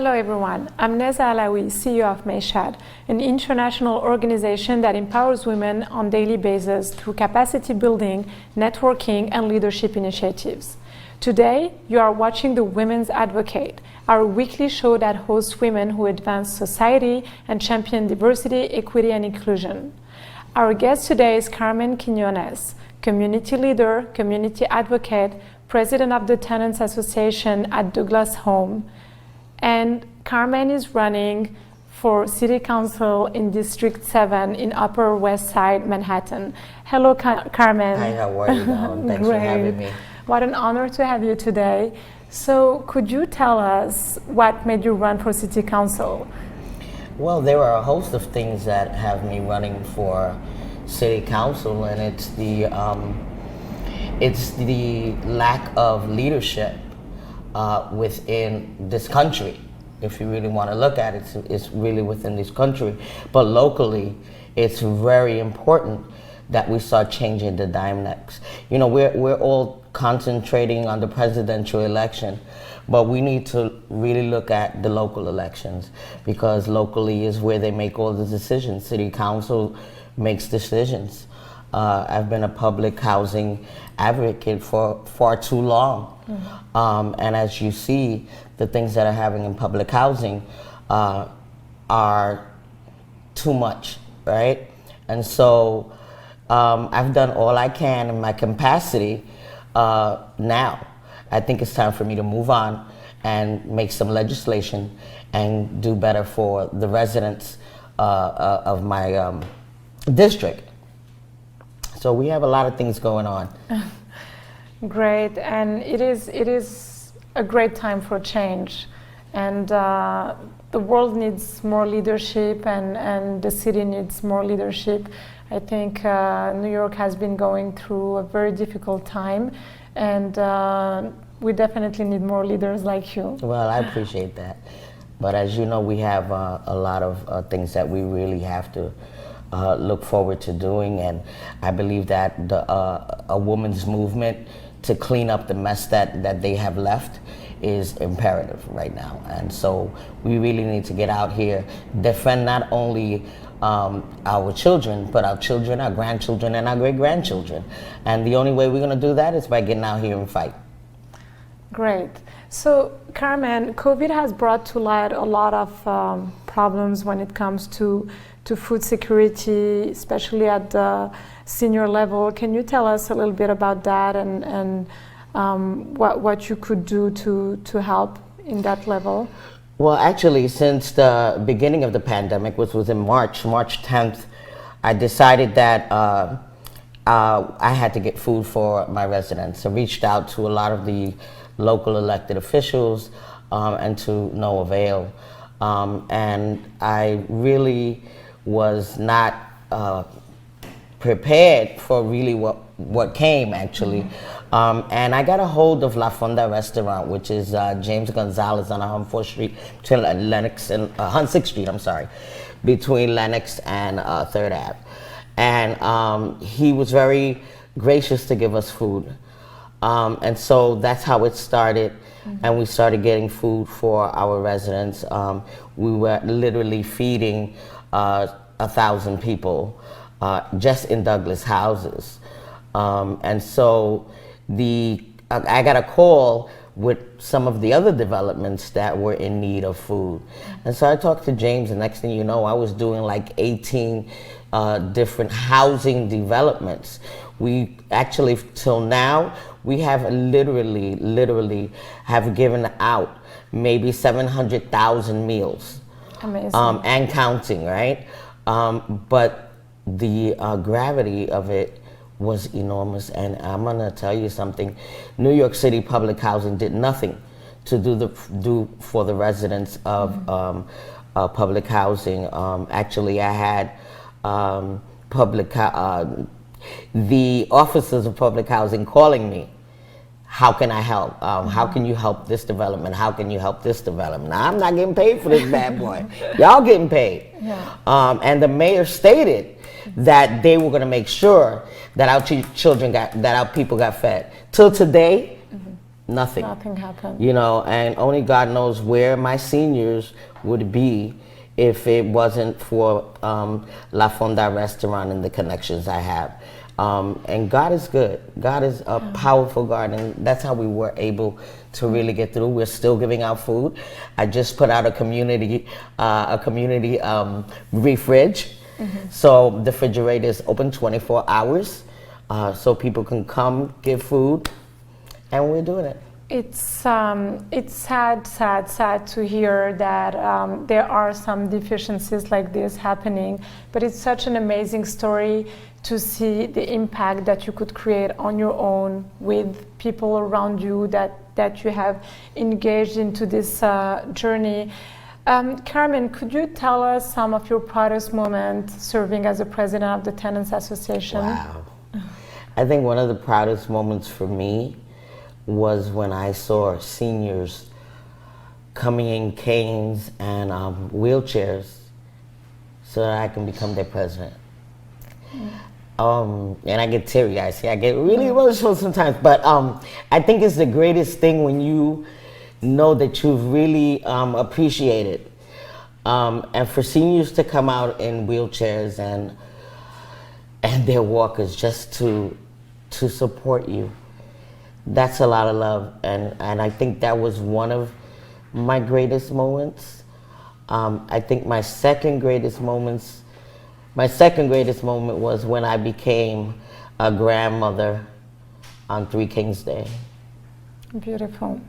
Hello everyone, I'm Neza Alawi, CEO of Meshad, an international organization that empowers women on a daily basis through capacity building, networking, and leadership initiatives. Today, you are watching The Women's Advocate, our weekly show that hosts women who advance society and champion diversity, equity, and inclusion. Our guest today is Carmen Quiñones, community leader, community advocate, president of the Tenants Association at Douglas Home. And Carmen is running for City Council in District 7 in Upper West Side, Manhattan. Hello, Carmen. Hi, how are you now? Thanks for having me. What an honor to have you today. So could you tell us what made you run for City Council? Well, there are a host of things that have me running for City Council, and it's the lack of leadership within this country. If you really want to look at it, it's really within this country. But locally, it's very important that we start changing the dynamics. You know, we're all concentrating on the presidential election, but we need to really look at the local elections, because locally is where they make all the decisions. City Council makes decisions. I've been a public housing advocate for far too long. Mm-hmm. And as you see, the things that are happening in public housing are too much, right? And so I've done all I can in my capacity. Now, I think it's time for me to move on and make some legislation and do better for the residents of my district. So we have a lot of things going on. Great, and it is a great time for change, and the world needs more leadership, and the city needs more leadership. I think New York has been going through a very difficult time, and we definitely need more leaders like you. Well, I appreciate that, but as you know, we have a lot of things that we really have to look forward to doing, and I believe that a woman's movement to clean up the mess that they have left is imperative right now. And so we really need to get out here, defend not only our children, but our children, our grandchildren, and our great-grandchildren. And the only way we're going to do that is by getting out here and fight. Great. So, Carmen, COVID has brought to light a lot of problems when it comes to food security, especially at the senior level. Can you tell us a little bit about that and what you could do to help in that level? Well, actually, since the beginning of the pandemic, which was in March 10th, I decided that I had to get food for my residents. I reached out to a lot of the local elected officials and to no avail. And I really was not prepared for really what came, actually. Mm-hmm. And I got a hold of La Fonda Restaurant, which is James Gonzalez on Hunt Street, between Lenox and Hunt 6th Street, I'm sorry, between Lenox and 3rd Ave. And he was very gracious to give us food. And so that's how it started. Mm-hmm. And we started getting food for our residents. We were literally feeding 1,000 people just in Douglas houses. And so I got a call with some of the other developments that were in need of food. And so I talked to James, and next thing you know, I was doing like 18 different housing developments. We actually, till now, we have literally have given out maybe 700,000 meals. Amazing. And counting, right? But the gravity of it was enormous, and I'm gonna tell you something. New York City Public Housing did nothing to do for the residents of mm-hmm. Public housing. Actually, I had the officers of public housing calling me. How can I help? How can you help this development? How can you help this development? Now, I'm not getting paid for this bad boy. Y'all getting paid. Yeah. And the mayor stated that they were going to make sure that our children that our people got fed. Till today, mm-hmm. nothing. Nothing happened. You know, and only God knows where my seniors would be if it wasn't for La Fonda restaurant and the connections I have. And God is good. God is a powerful God, and that's how we were able to really get through. We're still giving out food. I just put out a community refridge. So the refrigerator is open 24 hours, so people can come give food, and we're doing it. It's sad to hear that there are some deficiencies like this happening, but it's such an amazing story to see the impact that you could create on your own with people around you that you have engaged into this journey. Carmen, could you tell us some of your proudest moments serving as the president of the Tenants Association? Wow. I think one of the proudest moments for me was when I saw seniors coming in canes and wheelchairs so that I can become their president. And I get teary-eyed. See, I get really emotional sometimes, but I think it's the greatest thing when you know that you've really appreciated. And for seniors to come out in wheelchairs and their walkers just to support you, that's a lot of love. And I think that was one of my greatest moments. I think my second greatest moment was when I became a grandmother on Three Kings Day. Beautiful.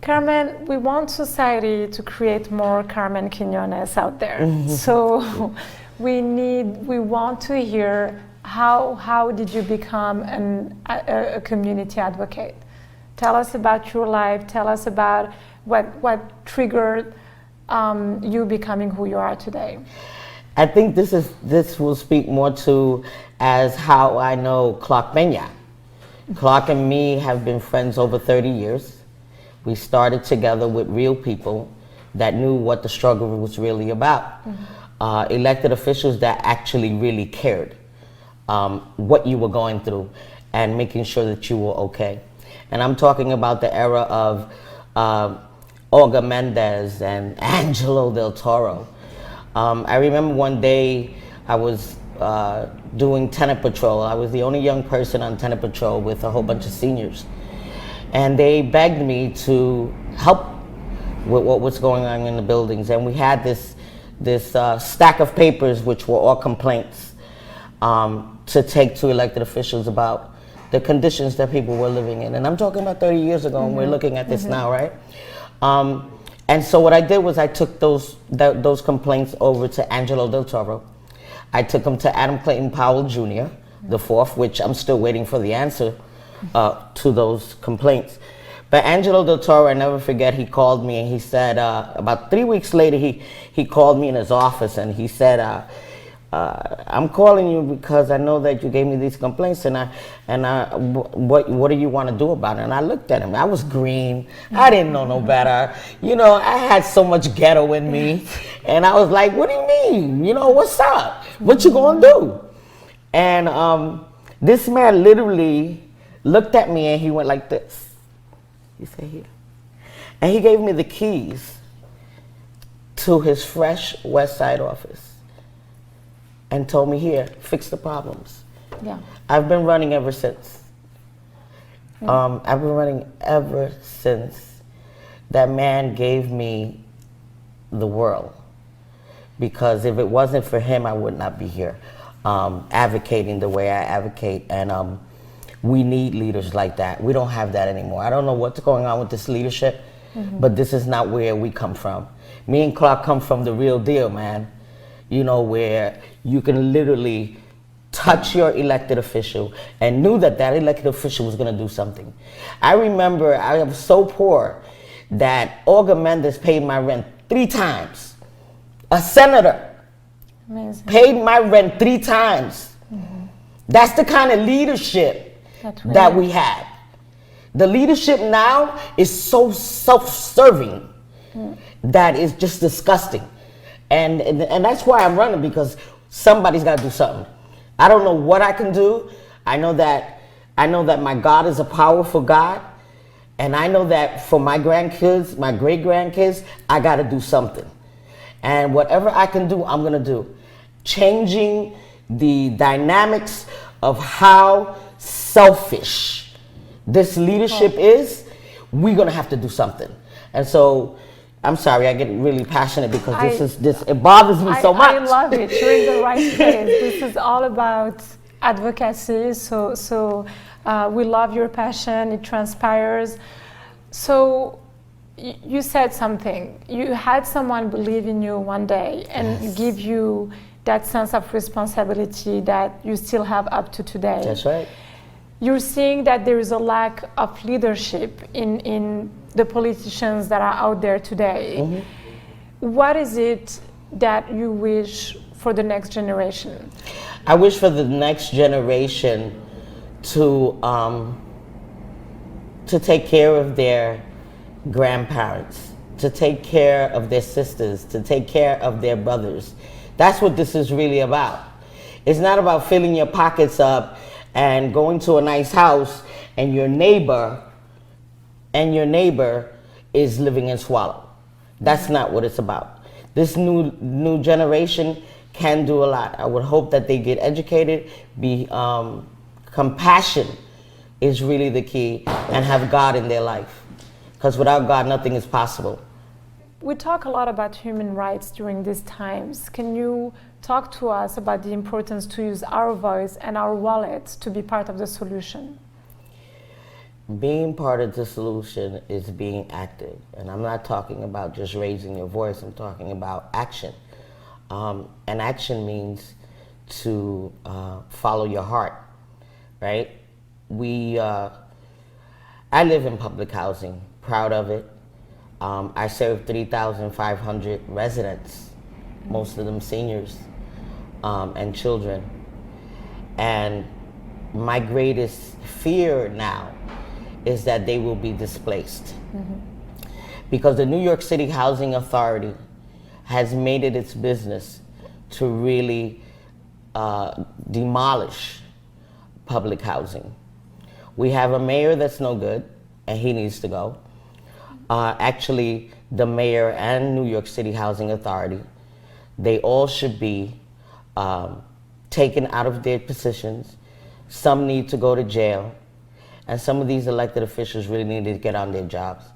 Carmen, we want society to create more Carmen Quiñones out there. So we want to hear how did you become a community advocate? Tell us about your life. Tell us about what triggered you becoming who you are today. I think this will speak more to as how I know Clark Peña. Clark and me have been friends over 30 years. We started together with real people that knew what the struggle was really about. Elected officials that actually really cared what you were going through and making sure that you were okay. And I'm talking about the era of Olga Mendez and Angelo Del Toro. I remember one day I was doing tenant patrol. I was the only young person on tenant patrol with a whole bunch of seniors. And they begged me to help with what was going on in the buildings. And we had this stack of papers, which were all complaints, to take to elected officials about the conditions that people were living in. And I'm talking about 30 years ago, and we're looking at this now, right? And so what I did was I took those complaints over to Angelo Del Toro. I took them to Adam Clayton Powell Jr., the fourth, which I'm still waiting for the answer to those complaints. But Angelo Del Toro, I never forget, he called me and he said, about 3 weeks later, he called me in his office and he said, I'm calling you because I know that you gave me these complaints and what do you want to do about it? And I looked at him. I was green. I didn't know no better. You know, I had so much ghetto in me. And I was like, what do you mean? You know, what's up? What you gonna do? And this man literally looked at me and he went like this. He said, here. And he gave me the keys to his fresh West Side office and told me, here, fix the problems. Yeah. I've been running ever since. I've been running ever since that man gave me the world. Because if it wasn't for him, I would not be here advocating the way I advocate. And we need leaders like that. We don't have that anymore. I don't know what's going on with this leadership, but this is not where we come from. Me and Clark come from the real deal, man. You know, where you can literally touch your elected official and knew that that elected official was going to do something. I remember I was so poor that Olga Mendez paid my rent 3 times. A senator paid my rent 3 times. That's the kind of leadership that we had. The leadership now is so self-serving that is just disgusting. And that's why I'm running, because somebody's got to do something. I don't know what I can do. I know that my God is a powerful God, And I know that for my grandkids, my great grandkids, I got to do something. And whatever I can do, I'm going to do. Changing the dynamics of how selfish this leadership is, we're going to have to do something. And so, I'm sorry, I get really passionate because it bothers me so much. I love it. You're in the right place. This is all about advocacy. So we love your passion. It transpires. So you said something. You had someone believe in you one day and give you that sense of responsibility that you still have up to today. That's right. You're seeing that there is a lack of leadership in the politicians that are out there today. Mm-hmm. What is it that you wish for the next generation? I wish for the next generation to take care of their grandparents, to take care of their sisters, to take care of their brothers. That's what this is really about. It's not about filling your pockets up and going to a nice house and your neighbor is living in Swallow. That's not what it's about. This new generation can do a lot. I would hope that they get educated, compassion is really the key, and have God in their life. Because without God, nothing is possible. We talk a lot about human rights during these times. Can you talk to us about the importance to use our voice and our wallets to be part of the solution? Being part of the solution is being active. And I'm not talking about just raising your voice, I'm talking about action. And action means to follow your heart, right? I live in public housing, proud of it. I serve 3,500 residents, most of them seniors and children. And my greatest fear now is that they will be displaced. Mm-hmm. Because the New York City Housing Authority has made it its business to really demolish public housing. We have a mayor that's no good, and he needs to go. Actually, the mayor and New York City Housing Authority, they all should be taken out of their positions. Some need to go to jail, and some of these elected officials really need to get on their jobs.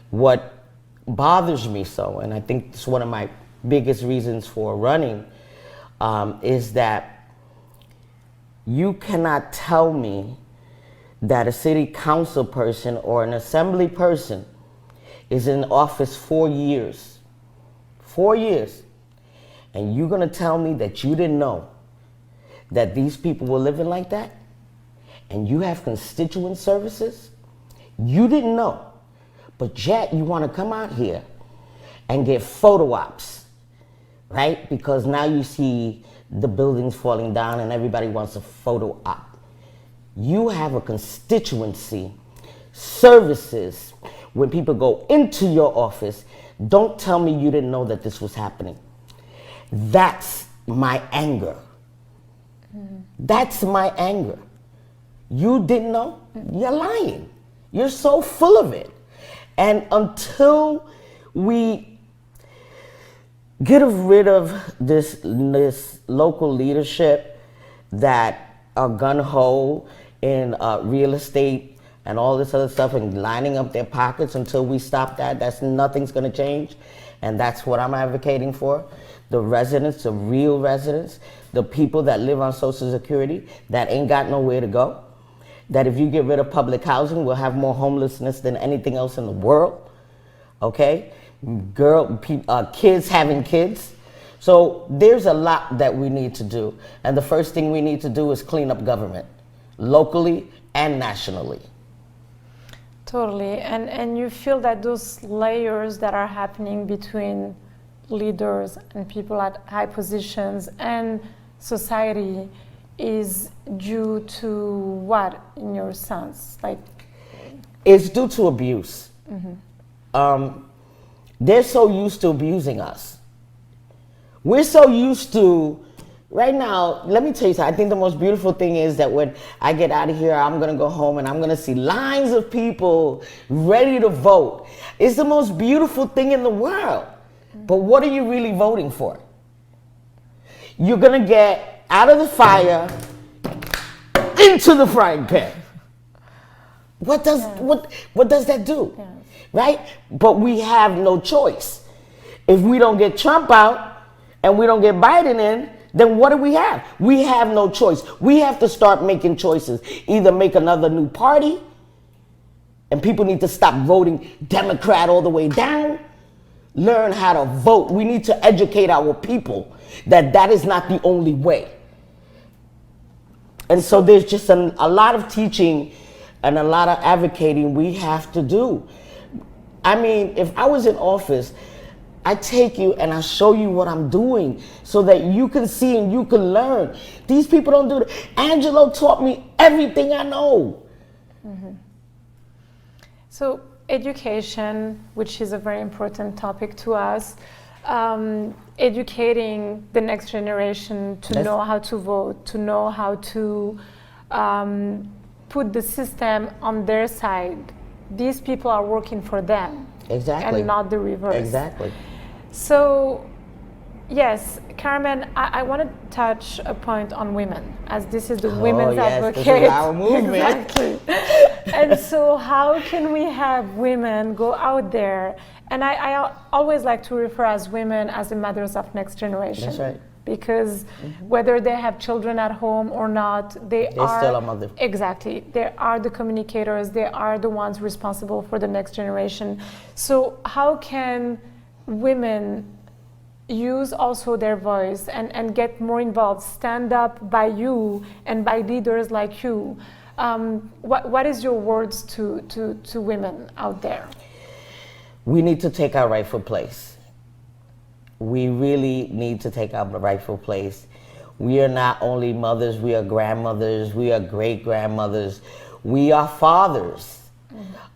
What bothers me so, and I think it's one of my biggest reasons for running, is that you cannot tell me that a city council person or an assembly person is in office 4 years, and you're gonna tell me that you didn't know that these people were living like that, and you have constituent services, you didn't know, but yet you wanna come out here and get photo ops, right? Because now you see the buildings falling down and everybody wants a photo op. You have a constituency, services. When people go into your office, don't tell me you didn't know that this was happening. That's my anger. That's my anger. You didn't know? You're lying. You're so full of it. And until we get rid of this local leadership that are gun-ho in real estate and all this other stuff and lining up their pockets, until we stop that, nothing's gonna change. And that's what I'm advocating for. The residents, the real residents, the people that live on Social Security that ain't got nowhere to go. That if you get rid of public housing, we'll have more homelessness than anything else in the world, okay? Kids having kids. So there's a lot that we need to do. And the first thing we need to do is clean up government, locally and nationally. Totally, and you feel that those layers that are happening between leaders and people at high positions and society is due to what, in your sense? It's due to abuse. Mm-hmm. They're so used to abusing us. We're so used to right now, let me tell you something. I think the most beautiful thing is that when I get out of here, I'm going to go home and I'm going to see lines of people ready to vote. It's the most beautiful thing in the world. But what are you really voting for? You're going to get out of the fire into the frying pan. What does that do? Yes. Right? But we have no choice. If we don't get Trump out and we don't get Biden in, then what do we have? We have no choice. We have to start making choices. Either make another new party, and people need to stop voting Democrat all the way down. Learn how to vote. We need to educate our people that that is not the only way. And so there's just a lot of teaching and a lot of advocating we have to do. I mean, if I was in office, I take you and I show you what I'm doing so that you can see and you can learn. These people don't do that. Angelo taught me everything I know. Mm-hmm. So education, which is a very important topic to us, educating the next generation to know how to vote, to know how to put the system on their side. These people are working for them. Exactly. And not the reverse. Exactly. So, yes, Carmen, I want to touch a point on women, as this is the women's advocate. This is our movement. Exactly. And so, how can we have women go out there? And I always like to refer as women as the mothers of next generation. That's right. Because whether they have children at home or not, they're still a mother. Exactly. They are the communicators. They are the ones responsible for the next generation. So how can women use also their voice and get more involved, stand up by you and by leaders like you? What is your words to women out there? We need to take our rightful place. We really need to take our rightful place. We are not only mothers, we are grandmothers, we are great-grandmothers, we are fathers.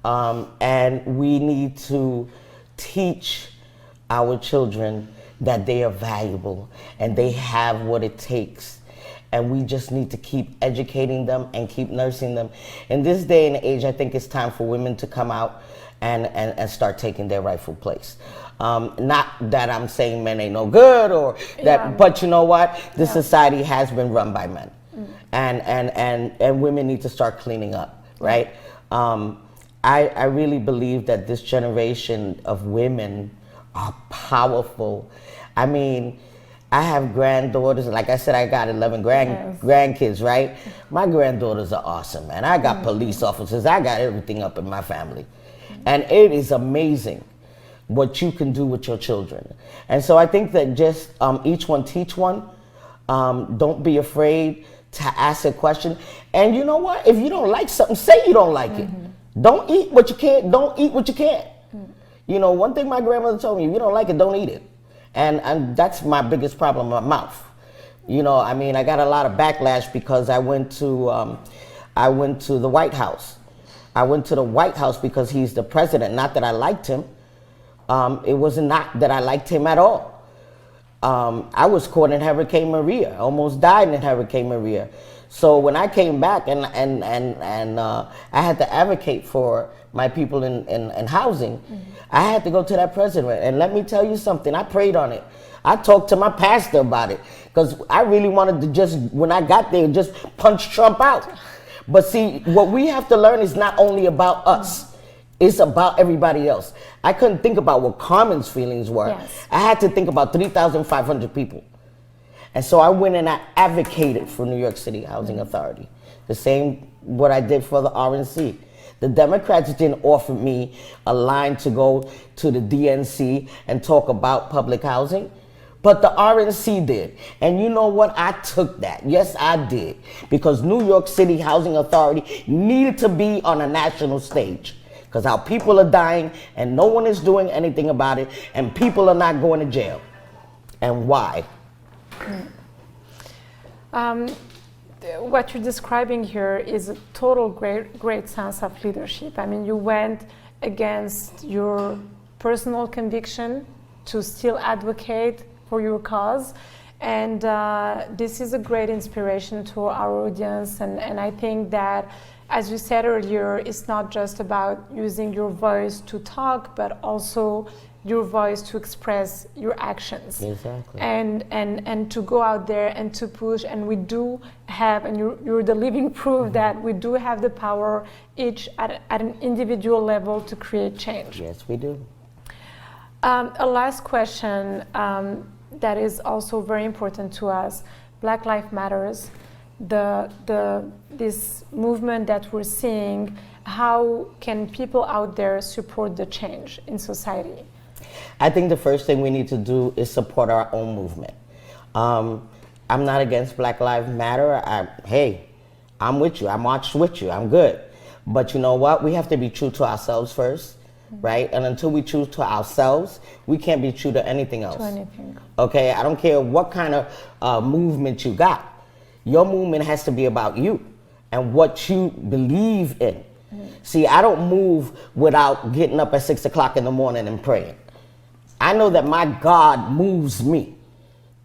And we need to teach our children that they are valuable and they have what it takes. And we just need to keep educating them and keep nursing them. In this day and age, I think it's time for women to come out and start taking their rightful place. Not that I'm saying men ain't no good or that, but you know what? This society has been run by men. And women need to start cleaning up, right? I really believe that this generation of women are powerful. I mean, I have granddaughters. Like I said, I got 11 grandkids, right? My granddaughters are awesome, man. I got police officers. I got everything up in my family. And it is amazing what you can do with your children. And so I think that just each one teach one. Don't be afraid to ask a question. And you know what? If you don't like something, say you don't like it. Don't eat what you can't. Don't eat what you can't. You know, one thing my grandmother told me, if you don't like it, don't eat it. And that's my biggest problem, my mouth. You know, I mean, I got a lot of backlash because I went to the White House. I went to the White House because he's the president, not that I liked him. It was not that I liked him at all. I was caught in Hurricane Maria, almost died in Hurricane Maria. So when I came back and I had to advocate for my people in housing, I had to go to that president. And let me tell you something, I prayed on it. I talked to my pastor about it because I really wanted to just, when I got there, just punch Trump out. But see, what we have to learn is not only about us, it's about everybody else. I couldn't think about what Carmen's feelings were. Yes. I had to think about 3,500 people. And so I went and I advocated for New York City Housing Authority. The same what I did for the RNC. The Democrats didn't offer me a line to go to the DNC and talk about public housing, but the RNC did. And you know what? I took that. Yes, I did. Because New York City Housing Authority needed to be on a national stage. Because our people are dying and no one is doing anything about it and people are not going to jail. And why? What you're describing here is a total great sense of leadership. I mean, you went against your personal conviction to still advocate for your cause, And this is a great inspiration to our audience. And I think that, as you said earlier, it's not just about using your voice to talk, but also your voice to express your actions. Exactly. And to go out there and to push. And we do have, and you're the living proof that we do have the power each at an individual level to create change. Yes, we do. A last question that is also very important to us. Black Lives Matters, this movement that we're seeing, how can people out there support the change in society? I think the first thing we need to do is support our own movement. I'm not against Black Lives Matter. Hey, I'm with you. I marched with you. I'm good. But you know what? We have to be true to ourselves first, right? And until we true to ourselves, we can't be true to anything else. To anything. Okay? I don't care what kind of movement you got. Your movement has to be about you and what you believe in. See, I don't move without getting up at 6 o'clock in the morning and praying. I know that my God moves me.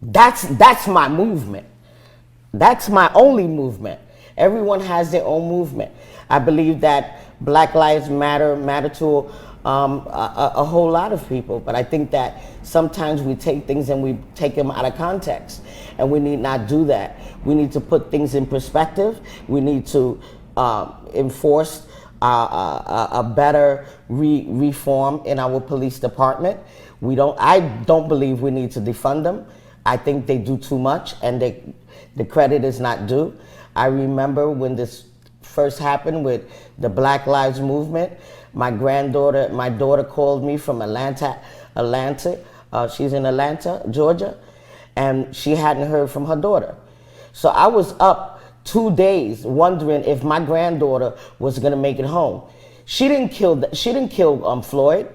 That's my movement. That's my only movement. Everyone has their own movement. I believe that Black Lives matter to a whole lot of people, but I think that sometimes we take things and we take them out of context, and we need not do that. We need to put things in perspective. We need to enforce a better reform in our police department. I don't believe we need to defund them. I think they do too much, and the credit is not due. I remember when this first happened with the Black Lives Movement, my daughter called me from Atlanta. She's in Atlanta, Georgia, and she hadn't heard from her daughter. So I was up 2 days wondering if my granddaughter was gonna make it home. She didn't kill Floyd.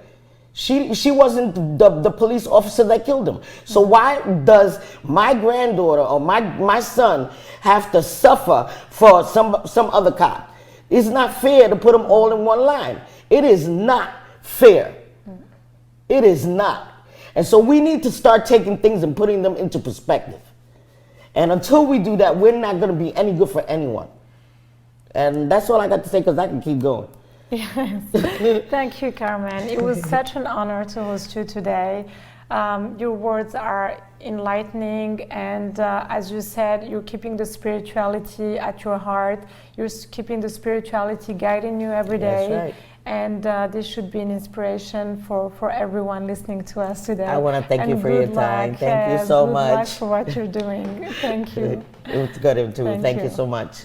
She wasn't the police officer that killed him. So why does my granddaughter or my son have to suffer for some other cop? It's not fair to put them all in one line. It is not fair. It is not. And so we need to start taking things and putting them into perspective. And until we do that, we're not going to be any good for anyone. And that's all I got to say, because I can keep going. Yes. Thank you, Carmen. It was such an honor to host you today. Your words are enlightening, and as you said, you're keeping the spirituality at your heart. You're keeping the spirituality guiding you every day. That's right. And this should be an inspiration for everyone listening to us today. I want to thank you for your time. Thank you so much. Good luck for what you're doing. Thank you. It was good too. Thank you so much.